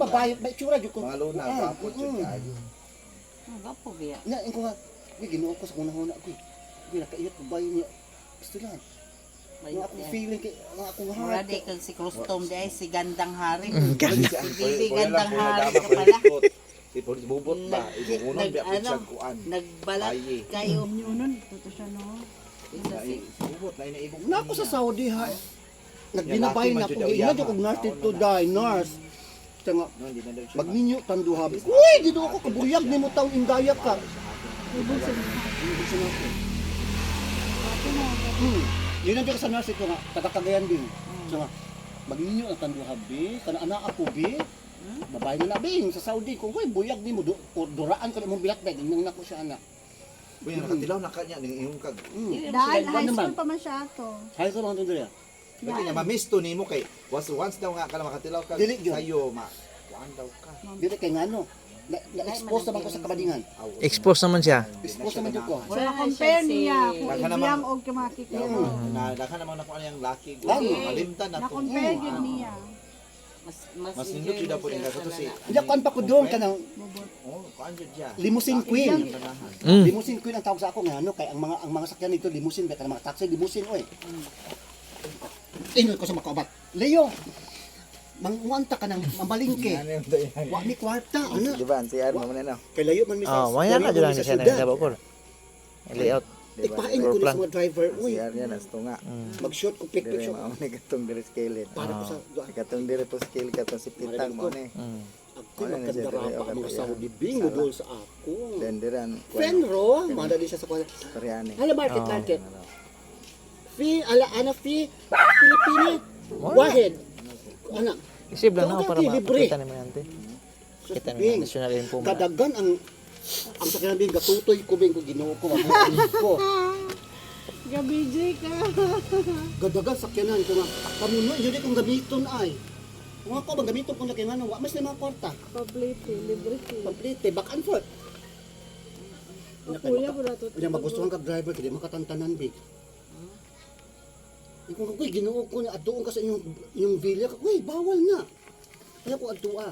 babae, may tsura jud ko. Mga luna, gwapo jud kayo. Gapo biya. Na ko nga, ginuo ko sa kunahuna ko. Nakaiyot ko bayo niya. Gusto lang. Nga ako feeling kay nga akong Mura heart. di kang si Crustom di ay si Gandang Hari. Ganda. Si Bibi Gandang Hari ka pala. Tipo bubot ba? Ibuunon biya pud siya kuan. Nagbalat Bayi. kayo. Yun, totoo siya, no? Isa si Bubot na inaibog. Na ako sa Saudi ha. Nagbinabay na ako. Ina jud kog nurse to die, nurse. Siya nga, No, hindi na daw siya. magninyo tanduhab. Uy, dito ako kabuyag nimo taon indaya ka. Ibig sa mga. Ibig sa nako. Ate na. Yun ang sa nurse ko nga, taga-Cagayan din. So nga, magninyo ang tanduhab bi, kana anak ako bi. Babae na nabing sa Saudi ko, uy, buyag nimo duraan ko imong bilakbay, nang nako siya anak. Uy, nakatilaw na kanya ning iyong kag. Dahil Sila high naman. school pa man siya ato. Hay ko lang tundra. Kasi niya ma-miss to nimo kay once daw nga ka na makatilaw kag Dili yun. sayo kuan daw ka. Dili kay ngano. Na-expose naman ko sa kabadingan. Expose naman siya. Expose naman jud ko. So, na-compare niya kung Baka naman- ibiyang o kamakita mo. Na daka naman na ko ano yung lucky. Lagi. Malimtan na to. Na-compare yun niya. Mas nindot yun po rin kasi si Hindi ako pa ko doon kanang oh, kuan jud siya. limousine queen. Mm. Limousine queen ang tawag sa ako nga ano kay ang mga sakyan nito limousine ba kanang mga taxi limousine oy. Ingon ko sa makabat. Leo. Manguanta ka ng mamalingke. Ano yung dayan? Wa mi kwarta ano. Di ba? Si Arma mo na no? Kay layo man mi sa. Oh, maya na layo jud man lang sa siya syudad. na sa bakol. Layout. Ipain ko ni sa mga driver. Uy, Si Arya na tunga. mag-shoot ko pick Dire picture. mao ni katong dire scale. Para ko sa Katong dire po scale katong si pitang mo ni. Mm. ako magkandarapa ang mga Saudi bingo doon sa ako. Then dire an Fenro, madali siya sa kwarta. Koreani. Hala market. Fee, ana fee, Pilipini. Wahid. Anak, Isip lang ako para Libre. makita naman yan. Kita Bing. naman national info. Kadagan ang sakyan bing gatutoy ko bing ko Ginoo ko mabuhay ko. Gabi, J ka. Gadagan sakyanan ko nga. Pamuno yun kong gamiton ay. Kung ako bang gamiton ko na kay ngano, wa mas lima kwarta. Pablite, libre fee. Complete back and forth. Kuya, wala to. Kaya magustuhan ka driver kaya makatantanan big. Kung ko Ginoo ko na atuon ka sa inyong villa, uy, bawal na. Kaya ko adtua.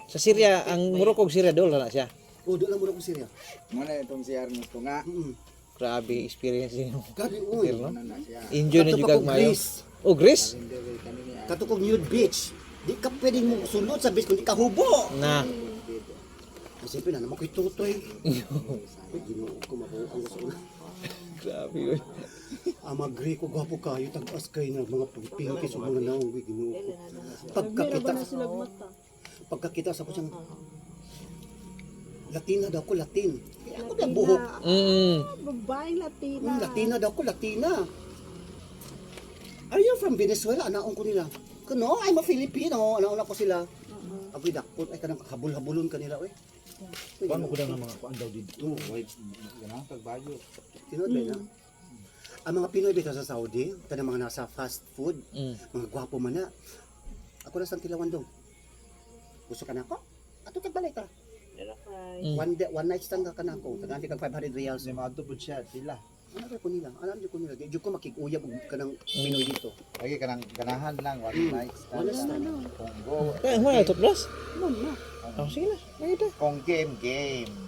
Sa Syria, ang Morocco Syria doon na siya. O do lang mo ko Syria. Mo na itong si Arma tunga. Grabe experience niyo. Gabi uy. No? Ano na siya. Enjoy na Kato jud pa kag ko mayo. Greece. Oh, Greece? Dire kanini. Katukog nude beach. Di ka pwedeng mo sulod sa beach kung di ka hubo. Na. Kasi na naman ko'y tutoy. Ay, Ginoo ko mabuo ang gusto na. Grabe yun. Mga Greko, gwapo kayo, tag-as kayo na mga pingkis o mga naong, Ginoo ko. Pagkakita sa ko siyang, Latina daw ko, Latin. Kaya ako na buhok. Babaeng Latina. Latina daw ko, Latina. Are you from Venezuela? Anaong ko nila. No, I'm a Filipino. Anaon ko sila. Agoy dakpon, ay kanang habol-habulon kanila, oy. Paano ko daw ng mga kuan daw dito? Wait, ganang pagbayo. Tinood ba na? Ang mga Pinoy dito sa Saudi, kanang mga nasa fast food, mga gwapo man na. Ako na sa Tilawan dong. Gusto ka na ako? Ato ka balay ka. One night stand ka na ako. Tagaan kag 500 reals. Kasi mga tubod siya, sila. Ano ko nila? Alam ko nila. Di ko makikuyab ka ng Pinoy dito. Lagi ka nang ganahan lang, one night stand. One stand. Kung go, Kaya mo na, top plus? Mama. Oh, sige na. Lagi ito. kung game.